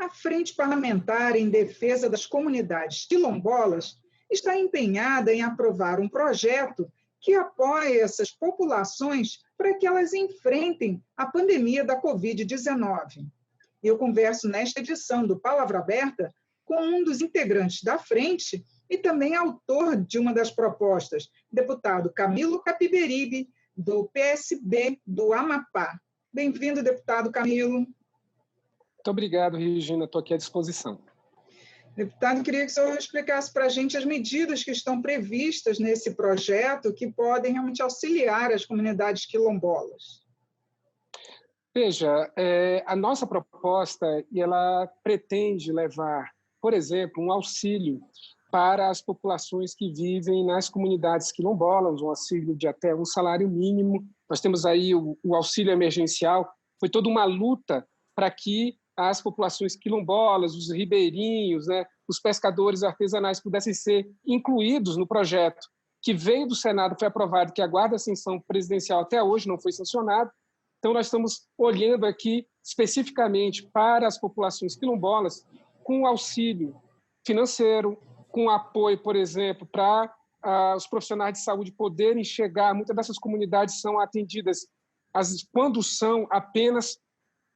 A Frente Parlamentar em Defesa das Comunidades Quilombolas está empenhada em aprovar um projeto que apoie essas populações para que elas enfrentem a pandemia da Covid-19. Eu converso nesta edição do Palavra Aberta com um dos integrantes da frente e também autor de uma das propostas, deputado Camilo Capiberibe, do PSB do Amapá. Bem-vindo, deputado Camilo. Muito obrigado, Regina. Estou aqui à disposição. Deputado, queria que o senhor explicasse para a gente as medidas que estão previstas nesse projeto que podem realmente auxiliar as comunidades quilombolas. Veja, a nossa proposta ela pretende levar, por exemplo, um auxílio para as populações que vivem nas comunidades quilombolas, um auxílio de até um salário mínimo. Nós temos aí o auxílio emergencial. Foi toda uma luta para que as populações quilombolas, os ribeirinhos, né, os pescadores artesanais pudessem ser incluídos no projeto que veio do Senado, foi aprovado, que aguarda a sanção presidencial até hoje, não foi sancionado. Então, nós estamos olhando aqui especificamente para as populações quilombolas com auxílio financeiro, com apoio, por exemplo, para os profissionais de saúde poderem chegar. Muitas dessas comunidades são atendidas quando são apenas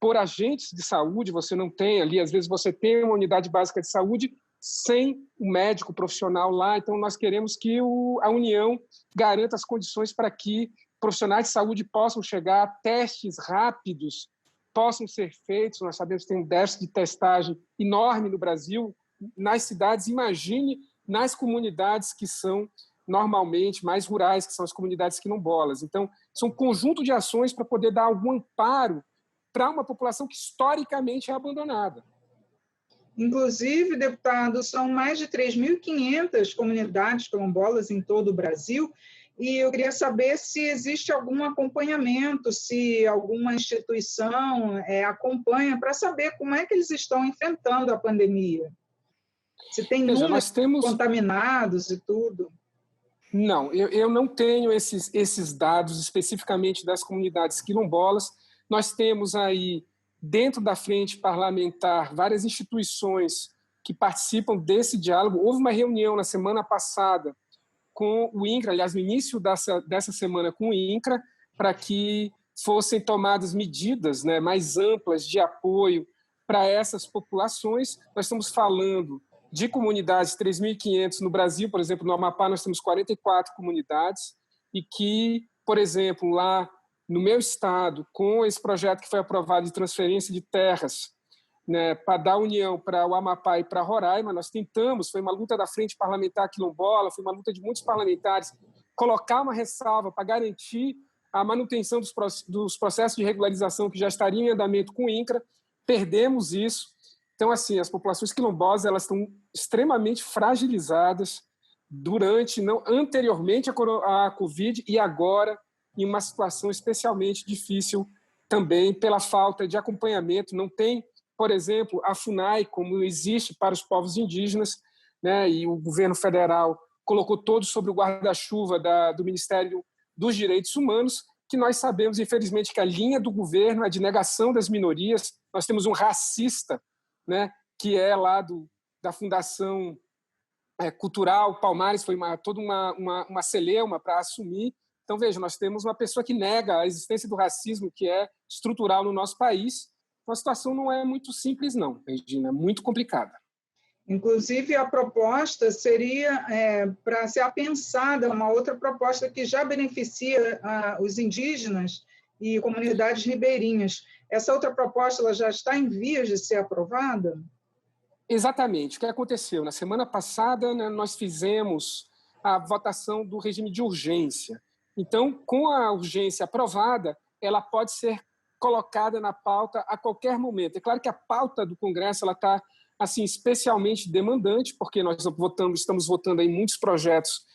por agentes de saúde, você não tem ali, às vezes você tem uma unidade básica de saúde sem o médico profissional lá, então nós queremos que a União garanta as condições para que profissionais de saúde possam chegar, testes rápidos possam ser feitos. Nós sabemos que tem um déficit de testagem enorme no Brasil, nas cidades, imagine nas comunidades que são normalmente mais rurais, que são as comunidades quilombolas. Então, são um conjunto de ações para poder dar algum amparo para uma população que historicamente é abandonada. Inclusive, deputado, são mais de 3.500 comunidades quilombolas em todo o Brasil, e eu queria saber se existe algum acompanhamento, se alguma instituição acompanha para saber como é que eles estão enfrentando a pandemia. Se tem números contaminados e tudo. Não, eu não tenho esses dados especificamente das comunidades quilombolas. Nós temos aí, dentro da frente parlamentar, várias instituições que participam desse diálogo. Houve uma reunião na semana passada com o INCRA, aliás, no início dessa semana com o INCRA, para que fossem tomadas medidas, né, mais amplas de apoio para essas populações. Nós estamos falando de comunidades, 3.500 no Brasil, por exemplo, no Amapá nós temos 44 comunidades, e que, por exemplo, lá no meu estado, com esse projeto que foi aprovado de transferência de terras, né, para dar união para o Amapá e para Roraima, nós tentamos, foi uma luta da Frente Parlamentar Quilombola, foi uma luta de muitos parlamentares, colocar uma ressalva para garantir a manutenção dos processos de regularização que já estariam em andamento com o INCRA. Perdemos isso. Então, assim, as populações quilombolas elas estão extremamente fragilizadas anteriormente à Covid e agora em uma situação especialmente difícil também pela falta de acompanhamento. Não tem, por exemplo, a FUNAI, como existe para os povos indígenas, né, e o governo federal colocou todos sobre o guarda-chuva do Ministério dos Direitos Humanos, que nós sabemos, infelizmente, que a linha do governo é de negação das minorias. Nós temos um racista, né, que é lá da Fundação Cultural Palmares, foi toda uma celeuma para assumir. Então, veja, nós temos uma pessoa que nega a existência do racismo, que é estrutural no nosso país. Então, a situação não é muito simples, não, Regina, é muito complicada. Inclusive, a proposta seria para ser apensada, uma outra proposta que já beneficia os indígenas e comunidades ribeirinhas. Essa outra proposta ela já está em vias de ser aprovada? Exatamente. O que aconteceu? Na semana passada, né, nós fizemos a votação do regime de urgência. Então, com a urgência aprovada, ela pode ser colocada na pauta a qualquer momento. É claro que a pauta do Congresso está assim, especialmente demandante, porque nós estamos votando aí muitos projetos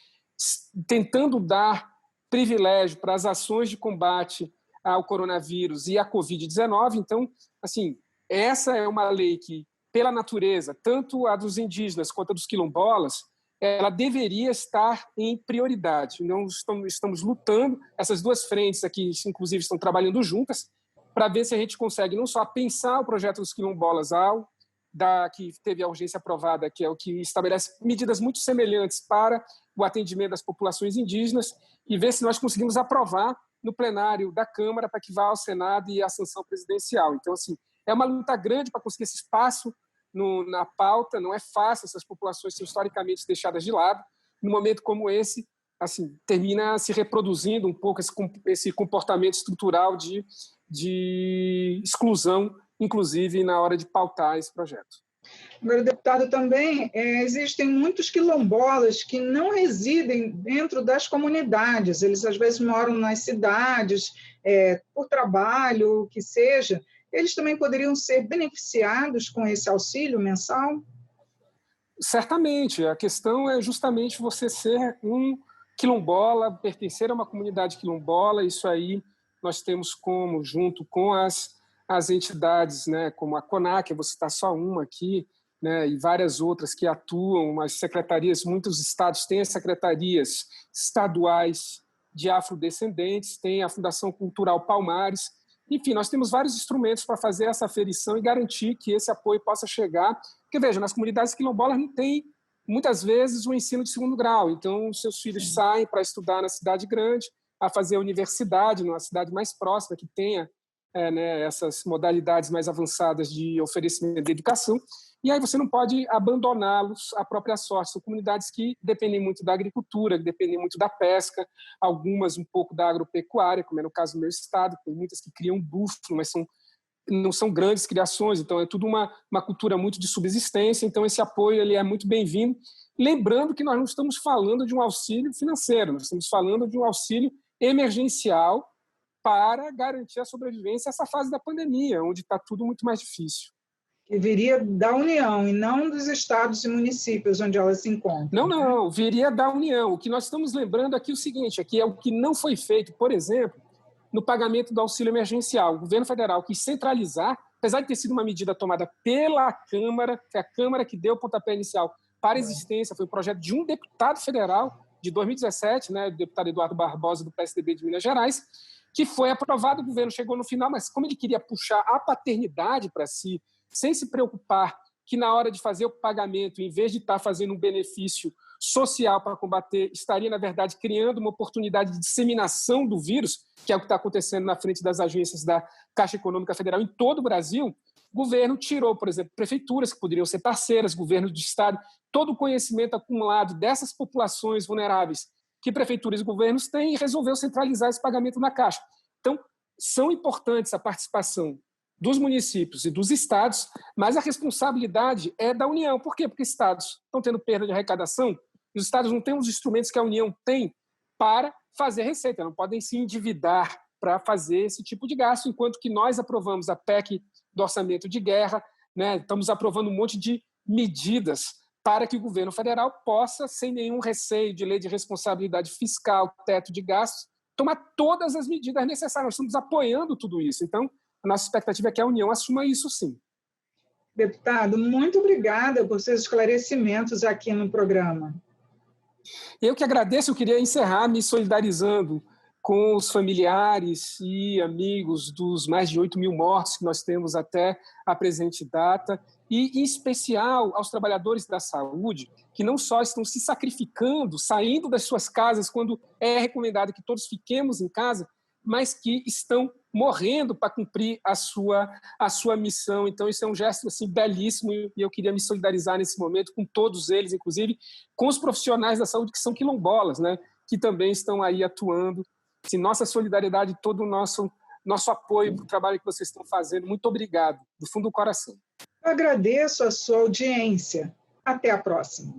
tentando dar privilégio para as ações de combate ao coronavírus e à Covid-19. Então, assim, essa é uma lei que, pela natureza, tanto a dos indígenas quanto a dos quilombolas, ela deveria estar em prioridade. Então, estamos lutando, essas duas frentes aqui, inclusive, estão trabalhando juntas, para ver se a gente consegue não só pensar o projeto dos quilombolas ao que teve a urgência aprovada, que é o que estabelece medidas muito semelhantes para o atendimento das populações indígenas, e ver se nós conseguimos aprovar no plenário da Câmara para que vá ao Senado e à sanção presidencial. Então, assim, é uma luta grande para conseguir esse espaço na pauta, não é fácil, essas populações são historicamente deixadas de lado. Num momento como esse, assim, termina se reproduzindo um pouco esse comportamento estrutural de exclusão, inclusive na hora de pautar esse projeto. Agora, deputado, também existem muitos quilombolas que não residem dentro das comunidades, eles às vezes moram nas cidades, por trabalho, o que seja. Eles também poderiam ser beneficiados com esse auxílio mensal? Certamente. A questão é justamente você ser um quilombola, pertencer a uma comunidade quilombola. Isso aí nós temos como, junto com as entidades, né, como a CONAC, eu vou citar só uma aqui, né, e várias outras que atuam, as secretarias, muitos estados têm as secretarias estaduais de afrodescendentes, tem a Fundação Cultural Palmares. Enfim, nós temos vários instrumentos para fazer essa aferição e garantir que esse apoio possa chegar. Porque, veja, nas comunidades quilombolas não tem, muitas vezes, o ensino de segundo grau. Então, seus filhos saem para estudar na cidade grande, a fazer a universidade, numa cidade mais próxima, que tenha essas modalidades mais avançadas de oferecimento de educação. E aí você não pode abandoná-los à própria sorte. São comunidades que dependem muito da agricultura, que dependem muito da pesca, algumas um pouco da agropecuária, como é no caso do meu estado, tem muitas que criam búfalo, mas não são grandes criações, então é tudo uma cultura muito de subsistência, então esse apoio ele é muito bem-vindo. Lembrando que nós não estamos falando de um auxílio financeiro, nós estamos falando de um auxílio emergencial para garantir a sobrevivência nessa fase da pandemia, onde está tudo muito mais difícil. Que viria da União e não dos estados e municípios onde elas se encontram. Não, viria da União. O que nós estamos lembrando aqui é o seguinte, aqui é o que não foi feito, por exemplo, no pagamento do auxílio emergencial. O governo federal quis centralizar, apesar de ter sido uma medida tomada pela Câmara, foi a Câmara que deu o pontapé inicial para a existência, foi um projeto de um deputado federal de 2017, né, o deputado Eduardo Barbosa, do PSDB de Minas Gerais, que foi aprovado, o governo chegou no final, mas como ele queria puxar a paternidade para si, sem se preocupar que na hora de fazer o pagamento, em vez de estar fazendo um benefício social para combater, estaria, na verdade, criando uma oportunidade de disseminação do vírus, que é o que está acontecendo na frente das agências da Caixa Econômica Federal em todo o Brasil. O governo tirou, por exemplo, prefeituras que poderiam ser parceiras, governos de estado, todo o conhecimento acumulado dessas populações vulneráveis que prefeituras e governos têm e resolveu centralizar esse pagamento na Caixa. Então, são importantes a participação dos municípios e dos estados, mas a responsabilidade é da União. Por quê? Porque estados estão tendo perda de arrecadação, os estados não têm os instrumentos que a União tem para fazer receita, não podem se endividar para fazer esse tipo de gasto, enquanto que nós aprovamos a PEC do orçamento de guerra, né? Estamos aprovando um monte de medidas para que o governo federal possa, sem nenhum receio de lei de responsabilidade fiscal, teto de gastos, tomar todas as medidas necessárias. Nós estamos apoiando tudo isso. Então, a nossa expectativa é que a União assuma isso, sim. Deputado, muito obrigada por seus esclarecimentos aqui no programa. Eu que agradeço, eu queria encerrar me solidarizando com os familiares e amigos dos mais de 8 mil mortos que nós temos até a presente data, e, em especial, aos trabalhadores da saúde, que não só estão se sacrificando, saindo das suas casas quando é recomendado que todos fiquemos em casa, mas que estão morrendo para cumprir a sua missão. Então, isso é um gesto assim, belíssimo, e eu queria me solidarizar nesse momento com todos eles, inclusive com os profissionais da saúde que são quilombolas, né, que também estão aí atuando. Assim, nossa solidariedade, todo o nosso apoio para o trabalho que vocês estão fazendo. Muito obrigado, do fundo do coração. Eu agradeço a sua audiência. Até a próxima.